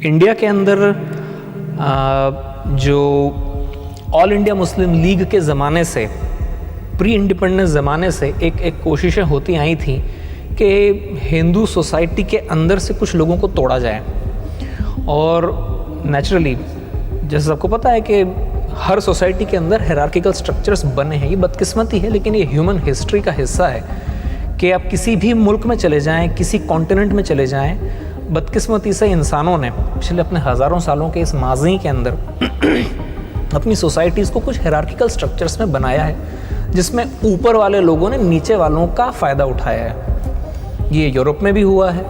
India के अंदर जो ऑल इंडिया मुस्लिम लीग के ज़माने से, प्री इंडिपेंडेंस ज़माने से एक कोशिशें होती आई थी कि हिंदू सोसाइटी के अंदर से कुछ लोगों को तोड़ा जाए। और नेचुरली जैसे सबको पता है कि हर सोसाइटी के अंदर हायरार्किकल स्ट्रक्चर्स बने हैं। ये बदकिस्मती है, लेकिन ये ह्यूमन हिस्ट्री का हिस्सा है कि आप किसी भी मुल्क में चले जाएं, किसी कॉन्टिनेंट में चले जाएं, बदकिस्मती से इंसानों ने पिछले अपने हज़ारों सालों के इस माजी के अंदर अपनी सोसाइटीज़ को कुछ हायरार्किकल स्ट्रक्चर्स में बनाया है, जिसमें ऊपर वाले लोगों ने नीचे वालों का फ़ायदा उठाया है। ये यूरोप में भी हुआ है,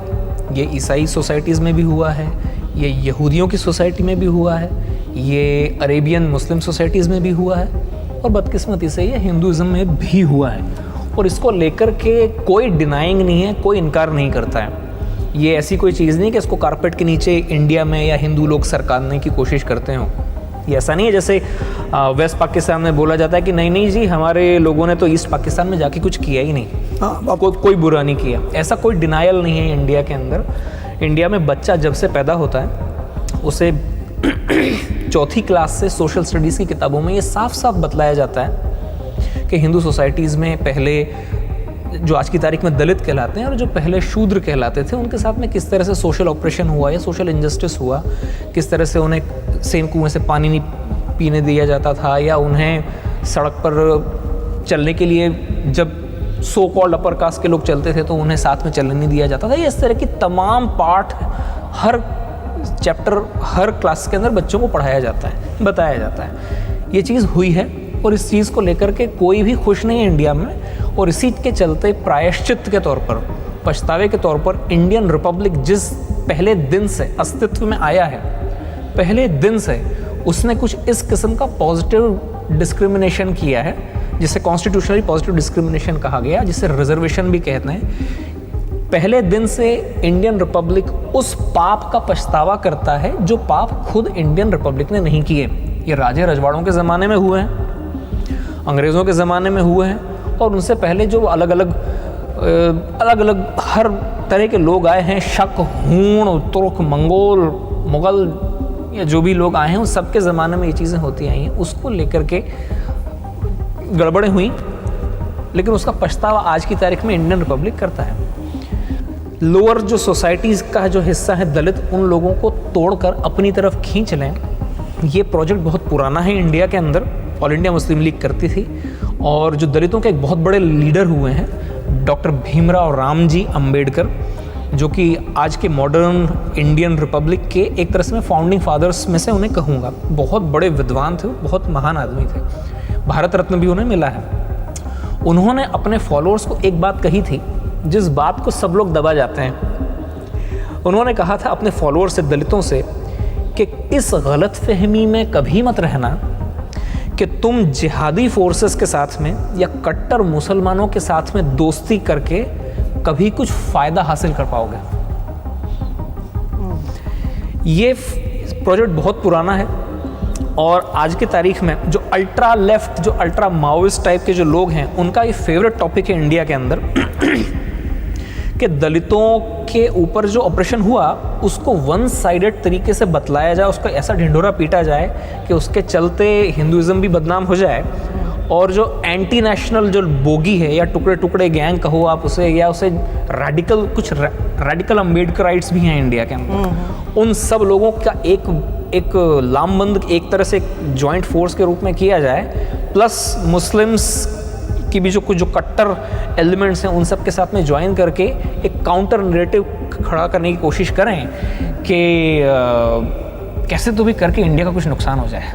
ये ईसाई सोसाइटीज़ में भी हुआ है, ये यहूदियों की सोसाइटी में भी हुआ है, ये अरेबियन मुस्लिम सोसाइटीज़ में भी हुआ है, और बदकिस्मती से ये हिंदुज़म में भी हुआ है। और इसको लेकर के कोई डिनाइंग नहीं है, कोई इनकार नहीं करता है। ये ऐसी कोई चीज़ नहीं कि इसको कारपेट के नीचे इंडिया में या हिंदू लोग सरकारने की कोशिश करते हों। ये ऐसा नहीं है जैसे वेस्ट पाकिस्तान में बोला जाता है कि नहीं जी हमारे लोगों ने तो ईस्ट पाकिस्तान में जाके कुछ किया ही नहीं, कोई बुरा नहीं किया। ऐसा कोई डिनायल नहीं है इंडिया के अंदर। इंडिया में बच्चा जब से पैदा होता है उसे चौथी क्लास से सोशल स्टडीज़ की किताबों में ये साफ साफ बतलाया जाता है कि हिंदू सोसाइटीज़ में पहले जो आज की तारीख में दलित कहलाते हैं और जो पहले शूद्र कहलाते थे, उनके साथ में किस तरह से सोशल ऑपरेशन हुआ या सोशल इनजस्टिस हुआ, किस तरह से उन्हें सेम कुएं से पानी नहीं पीने दिया जाता था, या उन्हें सड़क पर चलने के लिए जब सो कॉल्ड अपर कास्ट के लोग चलते थे तो उन्हें साथ में चलने नहीं दिया जाता था। ये इस तरह की तमाम पार्ट हर चैप्टर हर क्लास के अंदर बच्चों को पढ़ाया जाता है, बताया जाता है। ये चीज़ हुई है और इस चीज़ को लेकर के कोई भी खुश नहीं है इंडिया में। और इसी के चलते प्रायश्चित के तौर पर, पछतावे के तौर पर, इंडियन रिपब्लिक जिस पहले दिन से अस्तित्व में आया है, पहले दिन से उसने कुछ इस किस्म का पॉजिटिव डिस्क्रिमिनेशन किया है, जिसे कॉन्स्टिट्यूशनली पॉजिटिव डिस्क्रिमिनेशन कहा गया, जिसे रिजर्वेशन भी कहते हैं। पहले दिन से इंडियन रिपब्लिक उस पाप का पछतावा करता है जो पाप खुद इंडियन रिपब्लिक ने नहीं किए। ये राजे रजवाड़ों के ज़माने में हुए हैं, अंग्रेज़ों के ज़माने में हुए हैं, और उनसे पहले जो अलग अलग हर तरह के लोग आए हैं, शक, हूण, तुर्क, मंगोल, मुग़ल या जो भी लोग आए हैं, उन सब के ज़माने में ये चीज़ें होती आई हैं। उसको लेकर के गड़बड़ें हुई, लेकिन उसका पछतावा आज की तारीख में इंडियन रिपब्लिक करता है। लोअर जो सोसाइटीज़ का जो हिस्सा है दलित, उन लोगों को तोड़कर अपनी तरफ खींच लें, ये प्रोजेक्ट बहुत पुराना है इंडिया के अंदर। ऑल इंडिया मुस्लिम लीग करती थी, और जो दलितों के एक बहुत बड़े लीडर हुए हैं डॉक्टर भीमराव रामजी अंबेडकर, जो कि आज के मॉडर्न इंडियन रिपब्लिक के एक तरह से मैं फाउंडिंग फादर्स में से उन्हें कहूँगा। बहुत बड़े विद्वान थे, बहुत महान आदमी थे, भारत रत्न भी उन्हें मिला है। उन्होंने अपने फॉलोअर्स को एक बात कही थी जिस बात को सब लोग दबा जाते हैं। उन्होंने कहा था अपने फॉलोअर्स से, दलितों से, कि इस गलत फहमी में कभी मत रहना कि तुम जिहादी फोर्सेस के साथ में या कट्टर मुसलमानों के साथ में दोस्ती करके कभी कुछ फ़ायदा हासिल कर पाओगे। ये प्रोजेक्ट बहुत पुराना है, और आज की तारीख में जो अल्ट्रा लेफ्ट, जो अल्ट्रा माओइस्ट टाइप के जो लोग हैं, उनका ये फेवरेट टॉपिक है इंडिया के अंदर कि दलितों के ऊपर जो ऑपरेशन हुआ उसको वन साइडेड तरीके से बतलाया जाए, उसका ऐसा ढिंढोरा पीटा जाए कि उसके चलते हिंदुइज्म भी बदनाम हो जाए, और जो एंटी नेशनल जो बोगी है या टुकड़े टुकड़े गैंग कहो आप उसे, या उसे रैडिकल, कुछ रैडिकल अम्बेडकराइट्स भी हैं इंडिया के अंदर, उन सब लोगों का एक लामबंद, एक तरह से जॉइंट फोर्स के रूप में किया जाए, प्लस मुस्लिम्स की भी जो कट्टर एलिमेंट्स हैं उन सब के साथ में ज्वाइन करके एक काउंटर नैरेटिव खड़ा करने की कोशिश करें कि कैसे तो भी करके इंडिया का कुछ नुकसान हो जाए।